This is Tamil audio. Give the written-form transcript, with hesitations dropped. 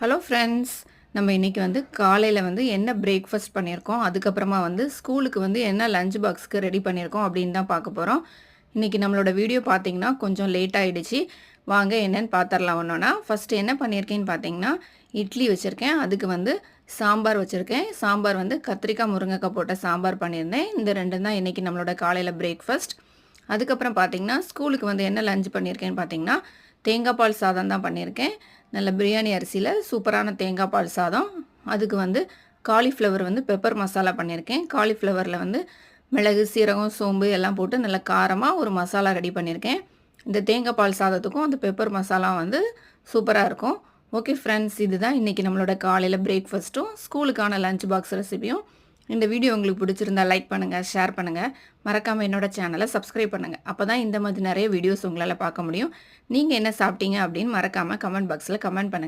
ஹலோ ஃப்ரெண்ட்ஸ், நம்ம இன்றைக்கி காலையில் என்ன பிரேக்ஃபாஸ்ட் பண்ணியிருக்கோம், அதுக்கப்புறமா ஸ்கூலுக்கு என்ன லஞ்ச் பாக்ஸ்க்கு ரெடி பண்ணியிருக்கோம் அப்படின்னு தான் பார்க்க போகிறோம். இன்றைக்கி நம்மளோட வீடியோ பார்த்திங்கன்னா கொஞ்சம் லேட் ஆகிடுச்சு. வாங்க என்னென்னு பார்த்துடலாம். ஒன்றா ஃபஸ்ட்டு என்ன பண்ணியிருக்கேன்னு பார்த்தீங்கன்னா, இட்லி வச்சுருக்கேன். அதுக்கு சாம்பார் வச்சுருக்கேன். சாம்பார் கத்திரிக்காய் முருங்கைக்காய் போட்ட சாம்பார் பண்ணியிருந்தேன். இந்த ரெண்டும் தான் இன்றைக்கி நம்மளோட காலையில் பிரேக்ஃபாஸ்ட். அதுக்கப்புறம் பார்த்திங்கன்னா ஸ்கூலுக்கு என்ன லஞ்ச் பண்ணியிருக்கேன்னு பார்த்தீங்கன்னா, தேங்காய் பால் சாதம் தான் பண்ணியிருக்கேன். நல்ல பிரியாணி அரிசியில் சூப்பரான தேங்காய் பால் சாதம். அதுக்கு காலிஃப்ளவர் பெப்பர் மசாலா பண்ணியிருக்கேன். காலிஃப்ளவரில் மிளகு, சீரகம், சோம்பு எல்லாம் போட்டு நல்ல காரமாக ஒரு மசாலா ரெடி பண்ணியிருக்கேன். இந்த தேங்காய் பால் சாதத்துக்கும் அந்த பெப்பர் மசாலா சூப்பராக இருக்கும். ஓகே ஃப்ரெண்ட்ஸ், இதுதான் இன்றைக்கி நம்மளோட காலையில் பிரேக்ஃபாஸ்ட்டும் ஸ்கூலுக்கான லஞ்ச் பாக்ஸ் ரெசிபியும். இந்த வீடியோ உங்களுக்கு பிடிச்சிருந்தா லைக் பண்ணுங்கள், ஷேர் பண்ணுங்கள், மறக்காமல் என்னோடய சேனலை சப்ஸ்கிரைப் பண்ணுங்கள். அப்போ தான் இந்த மாதிரி நிறைய வீடியோஸ் உங்களால் பார்க்க முடியும். நீங்கள் என்ன சாப்பிட்டீங்க அப்படின்னு மறக்காமல் கமெண்ட் பாக்ஸில் கமெண்ட் பண்ணுங்கள்.